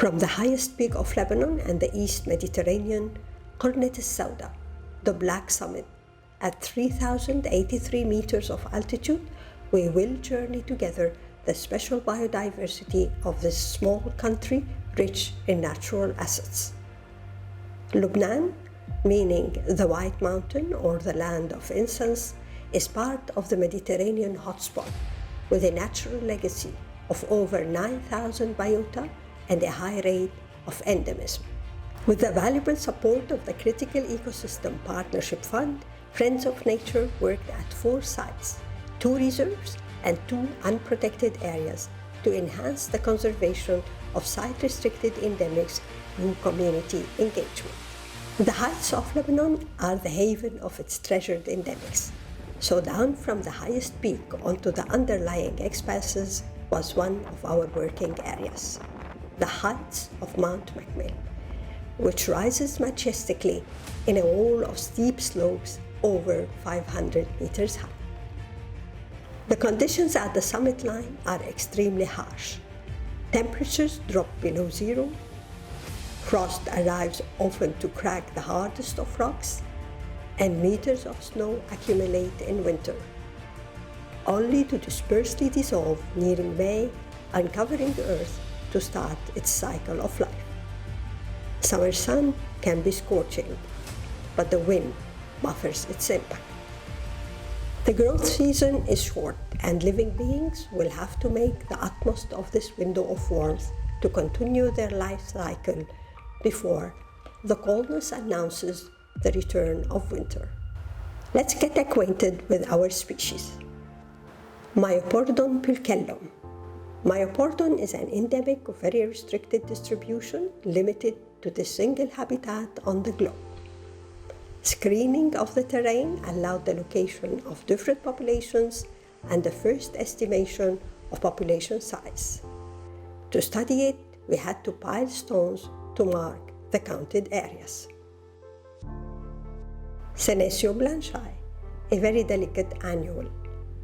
From the highest peak of Lebanon and the East Mediterranean, Qornet el Saouda, the Black Summit, at 3,083 meters of altitude, we will journey together the special biodiversity of this small country rich in natural assets. Lebanon, meaning the White Mountain or the land of incense, is part of the Mediterranean hotspot with a natural legacy of over 9,000 biota and a high rate of endemism. With the valuable support of the Critical Ecosystem Partnership Fund, Friends of Nature worked at 4 sites, 2 reserves and 2 unprotected areas to enhance the conservation of site-restricted endemics through community engagement. The heights of Lebanon are the haven of its treasured endemics, so down from the highest peak onto the underlying expanses was one of our working areas, the heights of Mount Makmel, which rises majestically in a wall of steep slopes over 500 meters high. The conditions at the summit line are extremely harsh. Temperatures drop below zero. Frost arrives often to crack the hardest of rocks, and meters of snow accumulate in winter, only to dispersely dissolve nearing May, uncovering the earth to start its cycle of life. Summer sun can be scorching, but the wind buffers its impact. The growth season is short, and living beings will have to make the utmost of this window of warmth to continue their life cycle before the coldness announces the return of winter. Let's get acquainted with our species. Myopordon pulchellum. Myopordon is an endemic of very restricted distribution, limited to the single habitat on the globe. Screening of the terrain allowed the location of different populations and the first estimation of population size. To study it, we had to pile stones to mark the counted areas. Senecio blanchi, a very delicate annual.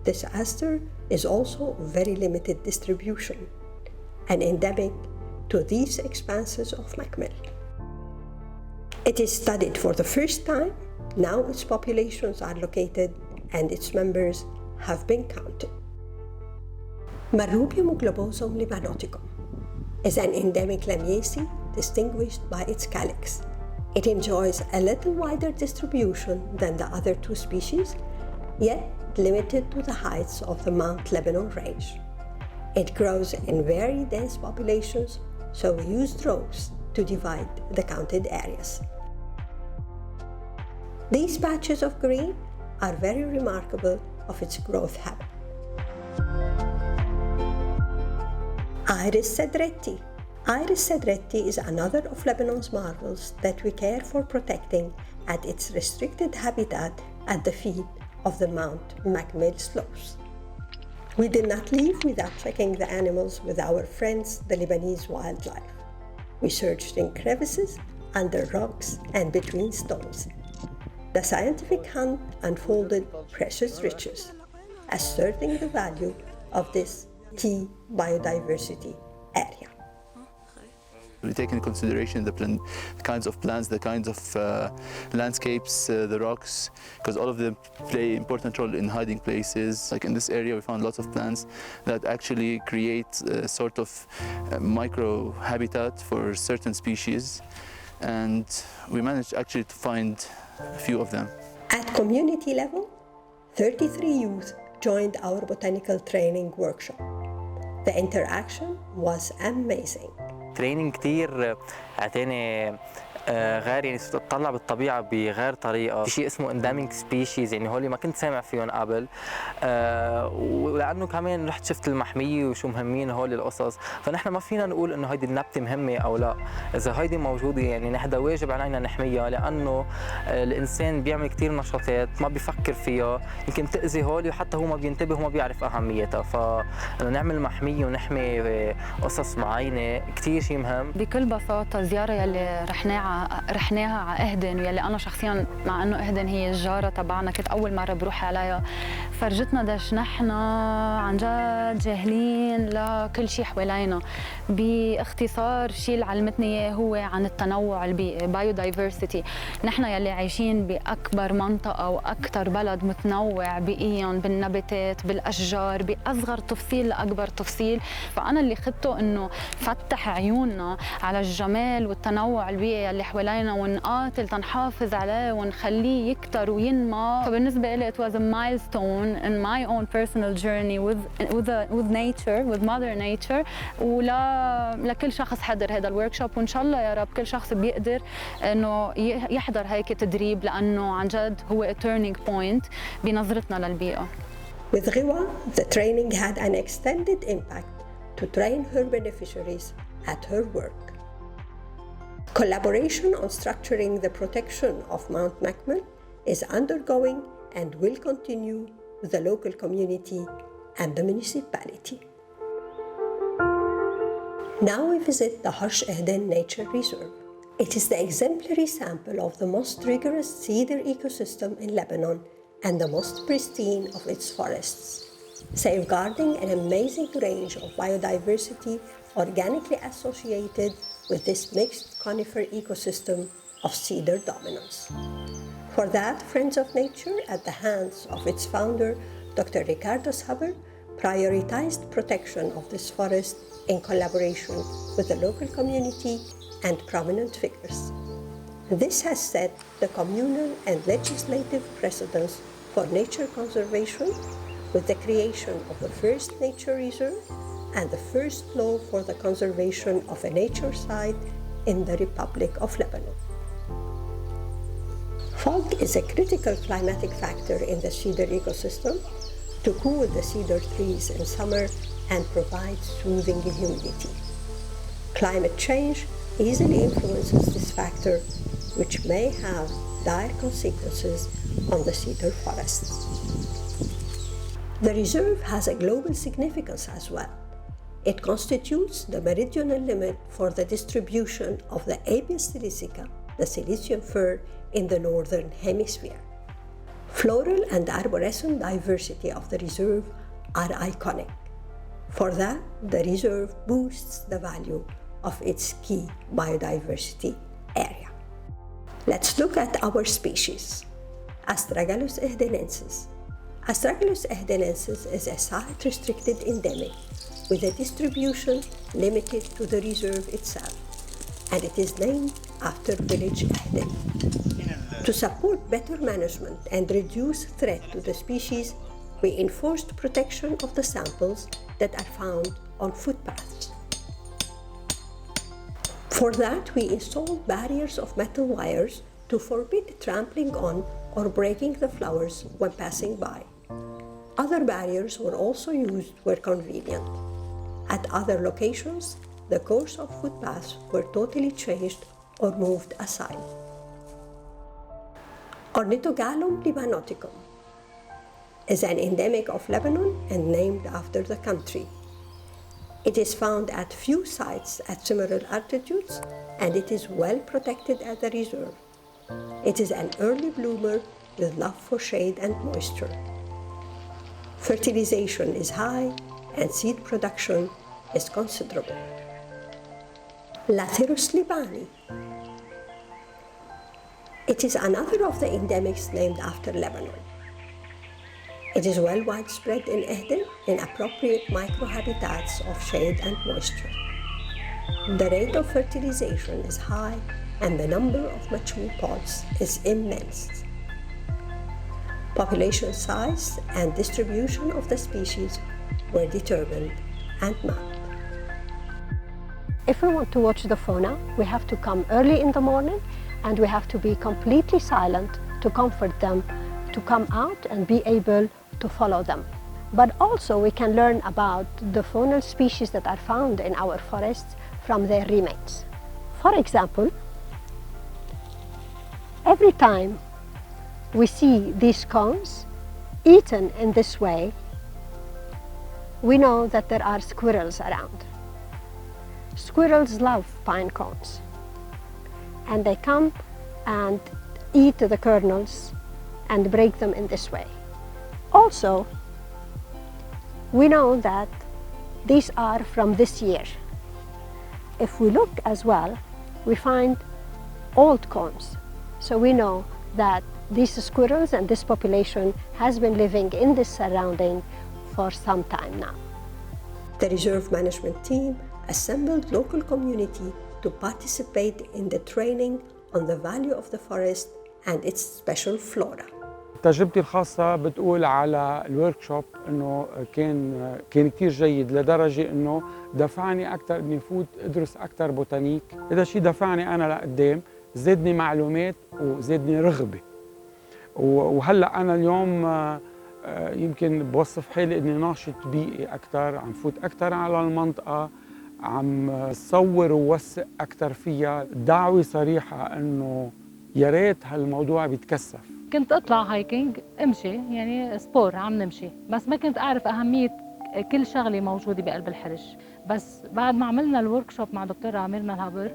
This aster is also very limited distribution, an endemic to these expanses of Makmel. It is studied for the first time. Now its populations are located and its members have been counted. Marrubium globosum libanoticum is an endemic Lamiaceae distinguished by its calyx. It enjoys a little wider distribution than the other 2 species, yet limited to the heights of the Mount Lebanon range. It grows in very dense populations, so we used rows to divide the counted areas. These patches of green are very remarkable of its growth habit. Iris cedretti. Iris cedretti is another of Lebanon's marvels that we care for protecting at its restricted habitat at the feet of the Mount Makmel slopes. We did not leave without checking the animals with our friends, the Lebanese wildlife. We searched in crevices, under rocks, and between stones. The scientific hunt unfolded precious riches, asserting the value of this key biodiversity area. We take into consideration the kinds of plants, the kinds of landscapes, the rocks, because all of them play an important role in hiding places. Like in this area, we found lots of plants that actually create a sort of micro habitat for certain species, and we managed actually to find a few of them. At community level, 33 youth joined our botanical training workshop. The interaction was amazing. تريننج كتير اعطاني غير، يعني صرت اطلع بالطبيعه بغير طريقه، في شيء اسمه انديميك سبيشيز، يعني هول ما كنت سامع فيهم قبل، ولانه كمان رحت شفت المحميه وشو مهمين هول القصص، فنحن ما فينا نقول انه هيدي النبته مهمه او لا، اذا هيدي موجوده يعني نحن واجب علينا نحميها، لانه الانسان بيعمل كثير نشاطات ما بيفكر فيها، يمكن تاذي هول وحتى هو ما بينتبه وما بيعرف اهميتها، فانه نعمل محميه ونحمي قصص معينه كثير شيء مهم. بكل بساطه الزياره يلي رحناها على اهدن، يلي انا شخصيا مع انه اهدن هي الجاره تبعنا كنت اول مره بروح عليها، فرجتنا قديش نحن عن جد جاهلين لكل شيء حوالينا. باختصار الشيء اللي علمتني اياه هو عن التنوع البيئي، biodiversity. نحن يلي عايشين باكبر منطقه واكثر بلد متنوع بيئيا بالنباتات بالاشجار باصغر تفصيل لاكبر تفصيل. فانا اللي خدته انه فتح عيوننا على الجمال والتنوع البيئي اللي حوالينا ونقاتل تنحافظ عليه ونخليه يكتر وينمى. فبالنسبه لي it was a milestone in my own personal journey with nature, with mother nature. لكل شخص حضر هذا الوركشوب، وان شاء الله يا رب كل شخص بيقدر انه يحضر هيك تدريب، لانه عن جد هو a turning point بنظرتنا للبيئه. With Ghiwa, the training had an extended impact to train her beneficiaries at her work. Collaboration on structuring the protection of Mount Makmel is undergoing and will continue with the local community and the municipality. Now we visit the Horch Ehden Nature Reserve. It is the exemplary sample of the most rigorous cedar ecosystem in Lebanon and the most pristine of its forests, safeguarding an amazing range of biodiversity organically associated with this mixed conifer ecosystem of cedar dominance. For that, Friends of Nature, at the hands of its founder, Dr. Ricardo Saber, prioritized protection of this forest in collaboration with the local community and prominent figures. This has set the communal and legislative precedents for nature conservation with the creation of the first nature reserve and the first law for the conservation of a nature site in the Republic of Lebanon. Fog is a critical climatic factor in the cedar ecosystem to cool the cedar trees in summer and provide soothing humidity. Climate change easily influences this factor, which may have dire consequences on the cedar forests. The reserve has a global significance as well. It constitutes the meridional limit for the distribution of the Apias silicica, the silicium fir, in the northern hemisphere. Floral and arborescent diversity of the reserve are iconic. For that, the reserve boosts the value of its key biodiversity area. Let's look at our species. Astragalus ehdenensis. Astragalus ehdenensis is a site-restricted endemic with a distribution limited to the reserve itself, and it is named after village Ehden. To support better management and reduce threat to the species, we enforced protection of the samples that are found on footpaths. For that, we installed barriers of metal wires to forbid trampling on or breaking the flowers when passing by. Other barriers were also used where convenient. At other locations, the course of footpaths were totally changed or moved aside. Ornithogalum libanoticum is an endemic of Lebanon and named after the country. It is found at few sites at similar altitudes, and it is well protected at the reserve. It is an early bloomer with love for shade and moisture. Fertilization is high and seed production is considerable. Lathyrus libani. It is another of the endemics named after Lebanon. It is well widespread in Ehden in appropriate microhabitats of shade and moisture. The rate of fertilization is high and the number of mature pods is immense. Population size and distribution of the species were determined and mapped. If we want to watch the fauna, we have to come early in the morning and we have to be completely silent to comfort them, to come out and be able to follow them. But also we can learn about the faunal species that are found in our forests from their remains. For example, every time we see these cones eaten in this way, we know that there are squirrels around. Squirrels love pine cones, and they come and eat the kernels and break them in this way. also, we know that these are from this year. If we look as well, we find old cones. So we know that these squirrels and this population has been living in this surrounding for some time now. The reserve management team assembled local community to participate in the training on the value of the forest and its special flora. تجربتي الخاصة بتقول على الوركشوب إنه كان كتير جيد لدرجة إنه دفعني أكثر إني فوت أدرس أكثر بوتانيك، هذا الشيء دفعني أنا لقدام، زادني معلومات وزادني رغبة. وهلا أنا اليوم يمكن بوصف حالي إني ناشط بيئي أكثر، عم فوت أكثر على المنطقة، عم صور ووثق أكثر فيها، دعوة صريحة إنه يا ريت هالموضوع بيتكثف. كنت اطلع هايكينج امشي يعني سبور عم نمشي بس ما كنت اعرف اهميه كل شغله موجوده بقلب الحرش بس بعد ما عملنا الوركشوب مع دكتوره عمير ملهبر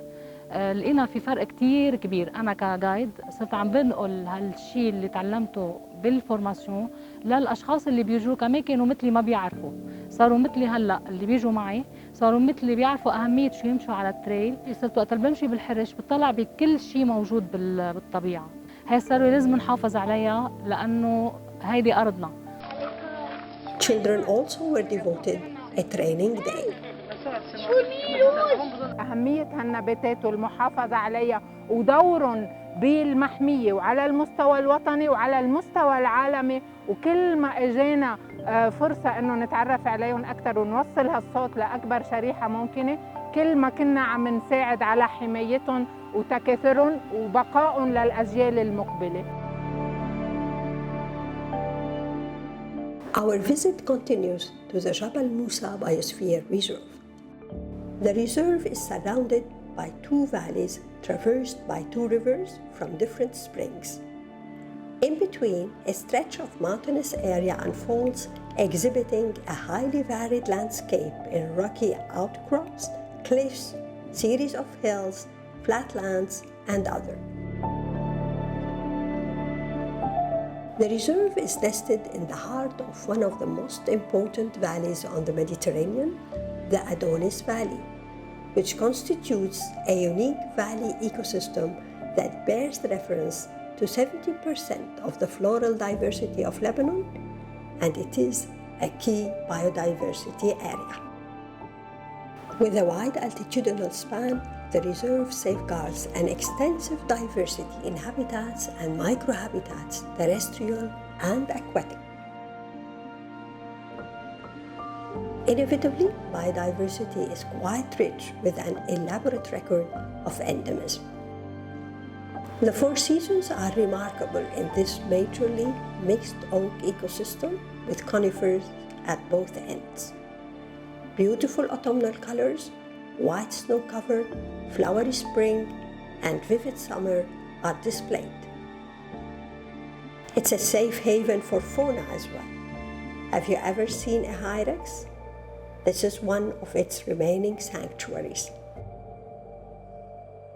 لقينا في فرق كتير كبير. انا كجايد صرت عم بنقل هالشيء اللي تعلمته بالفورماسيون للاشخاص اللي بيجوا كمان كانوا مثلي ما بيعرفوا، صاروا مثلي هلا اللي بيجوا معي صاروا مثلي بيعرفوا اهميه شو يمشوا على التريل. صرت وقت اللي بمشي بالحرش بطلع بكل شيء موجود بالطبيعه. هاي الثروة لازم نحافظ عليها لأنه هيدي أرضنا. Children also were devoted a training day. أهمية هالنباتات والمحافظة عليها ودورهم بالمحمية وعلى المستوى الوطني وعلى المستوى العالمي، وكل ما اجينا فرصة إنه نتعرف عليهم أكثر ونوصل هالصوت لأكبر شريحة ممكنة، كل ما كنا عم نساعد على حمايتهم وتكاثرهم وبقائهم للأجيال المقبلة. Our visit continues to the Jabal Moussa Biosphere Reserve. The reserve is surrounded by two valleys traversed by two rivers from different springs. In between, a stretch of mountainous area unfolds, exhibiting a highly varied landscape in rocky outcrops, cliffs, series of hills, flatlands, and other. The reserve is nested in the heart of one of the most important valleys on the Mediterranean, the Adonis Valley, which constitutes a unique valley ecosystem that bears reference to 70% of the floral diversity of Lebanon, and it is a key biodiversity area. With a wide altitudinal span, the reserve safeguards an extensive diversity in habitats and microhabitats, terrestrial and aquatic. Inevitably, biodiversity is quite rich with an elaborate record of endemism. The four seasons are remarkable in this majorly mixed oak ecosystem with conifers at both ends. Beautiful autumnal colors, white snow cover, flowery spring, and vivid summer are displayed. It's a safe haven for fauna as well. Have you ever seen a hyrax? This is one of its remaining sanctuaries.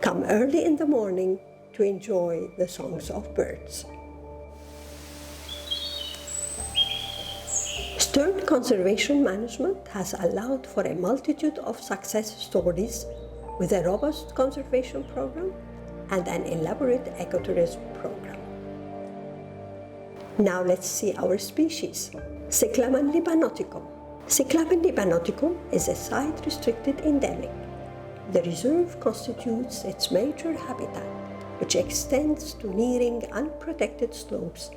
Come early in the morning to enjoy the songs of birds. Stern conservation management has allowed for a multitude of success stories with a robust conservation program and an elaborate ecotourism program. Now let's see our species. Cyclamen libanoticum. Cyclamen libanoticum is a site-restricted endemic. The reserve constitutes its major habitat, which extends to nearing unprotected slopes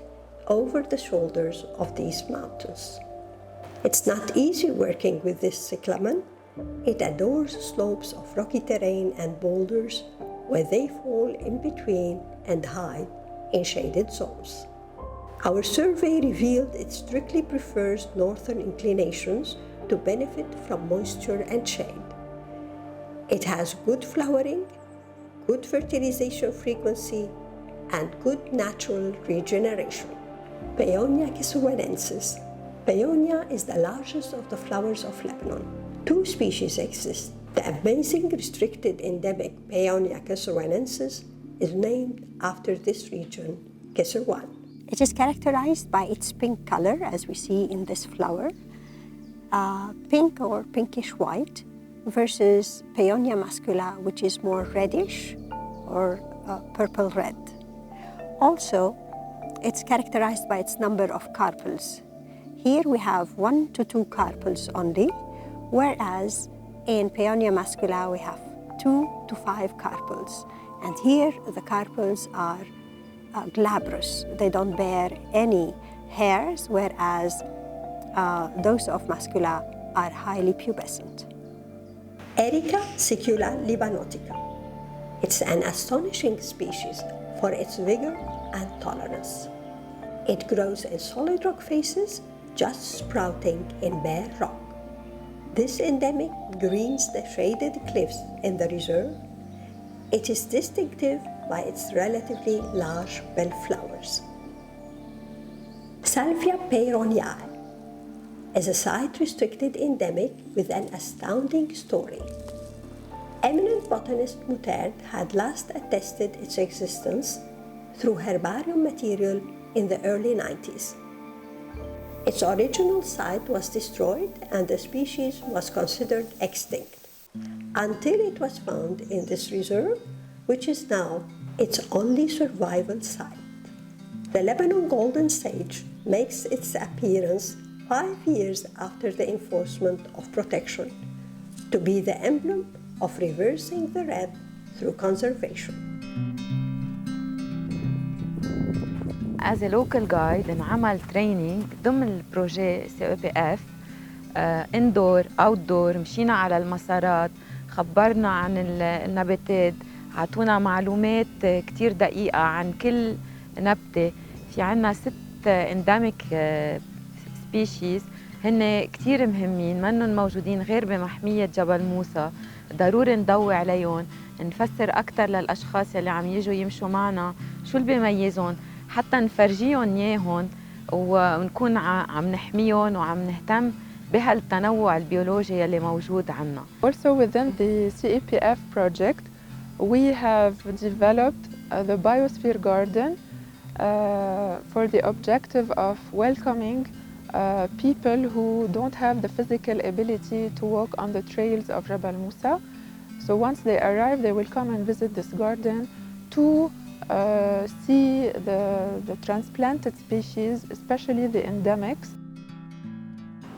over the shoulders of these mountains. It's not easy working with this cyclamen. It adores slopes of rocky terrain and boulders where they fall in between and hide in shaded zones. Our survey revealed it strictly prefers northern inclinations to benefit from moisture and shade. It has good flowering, good fertilization frequency, and good natural regeneration. Paeonia kisuanensis. Paeonia is the largest of the flowers of Lebanon. Two species exist. The amazing restricted endemic Paeonia kisuanensis is named after this region, Kesser 1. It is characterized by its pink color, as we see in this flower, pink or pinkish white, versus Paeonia mascula, which is more reddish or purple red. Also, it's characterized by its number of carpels. Here we have 1 to 2 carpels only, whereas in Paeonia mascula we have 2 to 5 carpels. And here the carpels are glabrous. They don't bear any hairs, whereas those of mascula are highly pubescent. Erica sicula libanotica. It's an astonishing species for its vigor and tolerance. It grows in solid rock faces, just sprouting in bare rock. This endemic greens the shaded cliffs in the reserve. It is distinctive by its relatively large bellflowers. Salvia peyroniae is a site-restricted endemic with an astounding story. Eminent botanist Muttard had last attested its existence through herbarium material in the early 90s. Its original site was destroyed and the species was considered extinct until it was found in this reserve, which is now its only survival site. The Lebanon golden sage makes its appearance 5 years after the enforcement of protection, to be the emblem of reversing the red through conservation. As a local guide انعمل training ضمن البروجي CEPF indoor outdoor. مشينا على المسارات، خبرنا عن النباتات، عطونا معلومات كتير دقيقة عن كل نبتة. في عنا 6 endemic species هن كتير مهمين، منن موجودين غير بمحمية جبل موسى. ضروري نضوي عليهم، نفسر أكتر للأشخاص اللي عم يجوا يمشوا معنا شو اللي بيميزهم، حتى نفرجيهم إياهم ونكون عم نحميهم وعم نهتم بهالتنوع البيولوجي اللي موجود عنا. Also within the CEPF project, we have developed the biosphere garden for the objective of welcoming people who don't have the physical ability to walk on the trails of Jabal Moussa. So once they arrive, they will come and visit this garden to see the transplanted species, especially the endemics.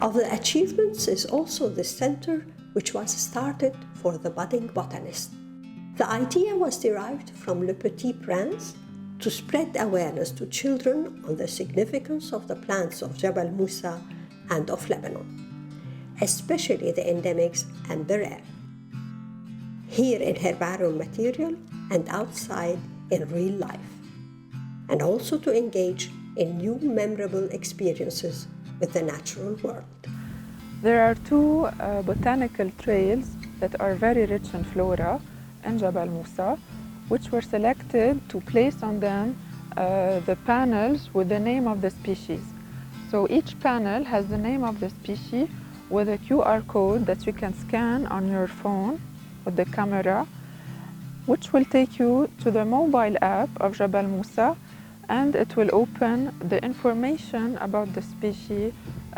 Of the achievements is also the center which was started for the budding botanist. The idea was derived from Le Petit Prince to spread awareness to children on the significance of the plants of Jabal Moussa and of Lebanon, especially the endemics and the rare, here in herbarium material and outside in real life, and also to engage in new memorable experiences with the natural world. There are 2 botanical trails that are very rich in flora in Jabal Moussa, which were selected to place on them the panels with the name of the species. So each panel has the name of the species with a QR code that you can scan on your phone with the camera, which will take you to the mobile app of Jabal Moussa, and it will open the information about the species,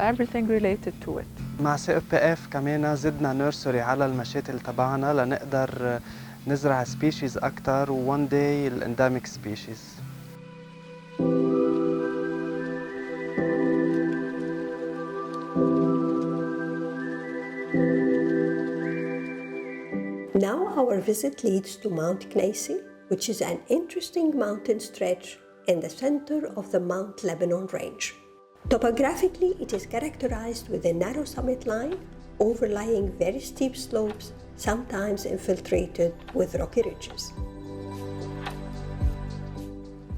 everything related to it. مع CEPF كمان زدنا نيرسري على المشاتل تبعنا لنقدر نزرع سبيشيز أكتر و one day الendemic species. Now our visit leads to Mount Kneisse, which is an interesting mountain stretch in the center of the Mount Lebanon range. Topographically, it is characterized with a narrow summit line overlying very steep slopes, sometimes infiltrated with rocky ridges.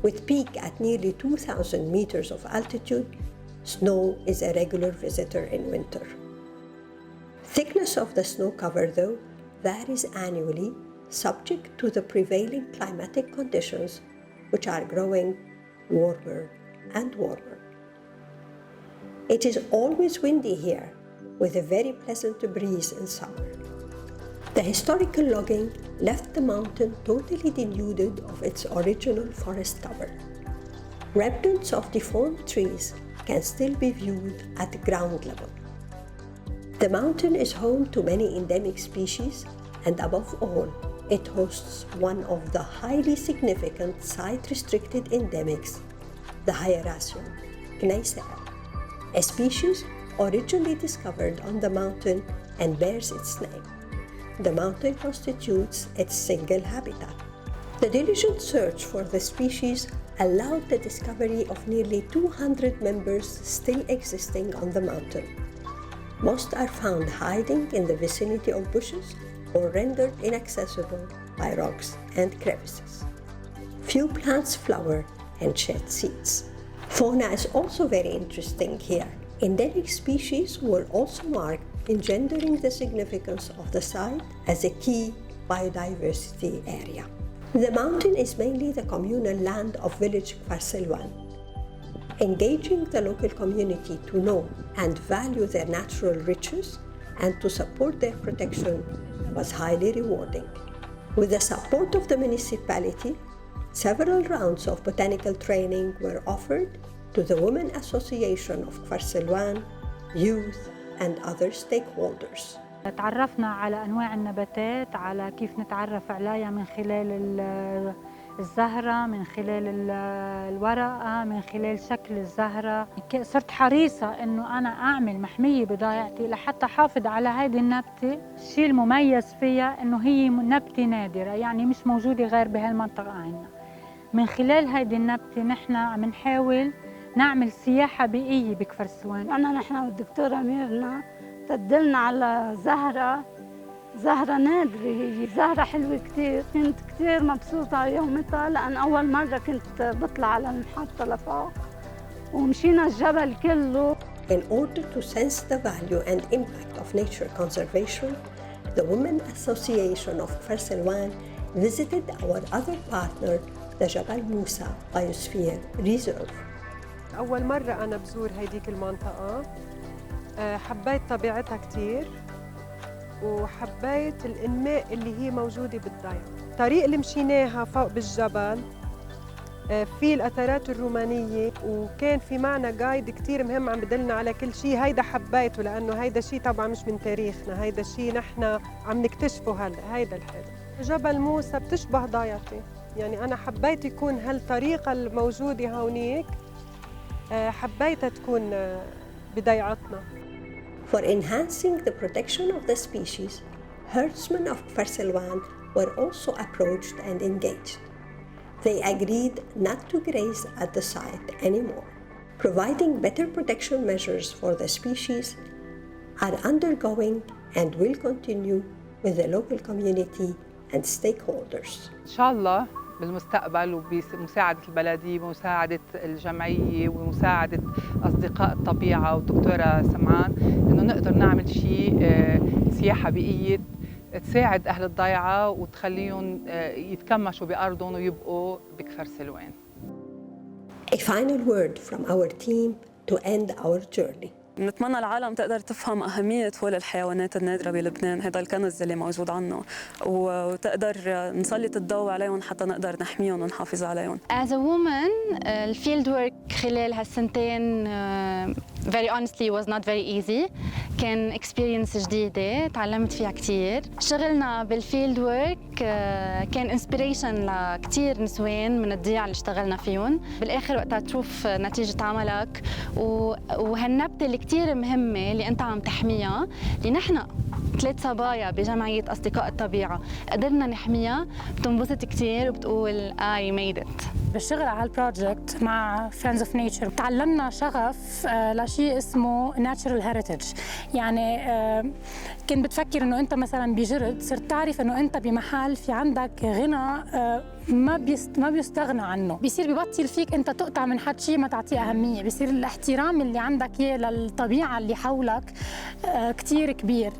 With peak at nearly 2,000 meters of altitude, snow is a regular visitor in winter. Thickness of the snow cover, though, varies annually, subject to the prevailing climatic conditions, which are growing warmer and warmer. It is always windy here, with a very pleasant breeze in summer. The historical logging left the mountain totally denuded of its original forest cover. Remnants of deformed trees can still be viewed at ground level. The mountain is home to many endemic species, and above all, it hosts one of the highly significant site-restricted endemics, the Hyeraceum, Kneisse, a species originally discovered on the mountain and bears its name. The mountain constitutes its single habitat. The diligent search for the species allowed the discovery of nearly 200 members still existing on the mountain. Most are found hiding in the vicinity of bushes or rendered inaccessible by rocks and crevices. Few plants flower and shed seeds. Fauna is also very interesting here. Endemic species were also marked, engendering the significance of the site as a key biodiversity area. The mountain is mainly the communal land of village Kfar Silwan. Engaging the local community to know and value their natural riches and to support their protection was highly rewarding. With the support of the municipality, several rounds of botanical training were offered to the Women Association of Kfar Silwan, youth, and other stakeholders. تعرفنا على أنواع النباتات، على كيف نتعرف عليها من خلال الزهرة، من خلال الورقة، من خلال شكل الزهرة. صرت حريصة إنه أنا أعمل محمية بضايعتي لحتى حافظ على هذه النبتة. الشيء المميز فيها إنه هي نبتة نادرة، يعني مش موجودة غير بهالمنطقة عندنا. من خلال هذه النبتة نحن عم نحاول نعمل سياحة بيئية بكفر سلوان. نحن والدكتورة ميرنا تدلنا على زهرة نادرة، هي زهرة حلوة كتير. كنت كتير مبسوطة يومتها لأن أول مرة كنت بطلع على المحطة لفوق ومشينا الجبل كله. In order to sense the value and impact of nature conservation, the Women Association of Kfar Silwan visited our other partner, the Jabal Moussa Biosphere Reserve. أول مرة أنا بزور هيديك المنطقة، حبيت طبيعتها كتير وحبيت الإنماء اللي هي موجودة بالضيعة. الطريق اللي مشيناها فوق بالجبل في الأثارات الرومانية، وكان في معنا جايد كتير مهم عم بدلنا على كل شيء. هيدا حبيته لأنه هيدا شيء طبعا مش من تاريخنا، هيدا شيء نحن عم نكتشفه هلا. هيدا الحلو. جبل موسى بتشبه ضيعتي، يعني أنا حبيت يكون هالطريقة الموجودة هونيك حبيتها تكون بضيعتنا. For enhancing the protection of the species, herdsmen of Kfar Silwan were also approached and engaged. They agreed not to graze at the site anymore. Providing better protection measures for the species are undergoing and will continue with the local community and stakeholders. إن شاء الله بالمستقبل وبمساعدة البلدية ومساعدة الجمعية ومساعدة أصدقاء الطبيعة والدكتورة سمعان إنه نقدر نعمل شيء سياحة بيئية تساعد أهل الضيعة وتخليهم يتكمشوا بأرضهم ويبقوا بكفر سلوان. A final word from our team to end our journey. نتمنى العالم تقدر تفهم أهمية هول الحيوانات النادرة بلبنان، هذا الكنز اللي موجود عنا، وتقدر نسلط الضوء عليهم حتى نقدر نحميهم ونحافظ عليهم. As a woman, الفيلد ورك خلال هالسنتين very honestly was not very easy. كان experience جديدة، تعلمت فيها كتير. شغلنا بالفيلد ورك كان inspiration لكتير نسوان من الضياع اللي اشتغلنا فيهم. بالآخر وقتها تشوف نتيجة عملك وهالنبتة اللي كتير مهمة اللي أنت عم تحميها، اللي نحن 3 صبايا بجمعية أصدقاء الطبيعة قدرنا نحميها، بتنبسط كتير وبتقول I made it. بالشغل على هالبروجكت مع Friends of Nature تعلمنا شغف لشيء اسمه Natural Heritage. يعني كنت بتفكر إنه أنت مثلاً بجرد، صرت تعرف إنه أنت بمحل في عندك غنى ما بيستغنى عنه. بيصير ببطل فيك أنت تقطع من حد شيء ما تعطيه أهمية، بيصير الاحترام اللي عندك إياه للطبيعة اللي حولك كتير كبير.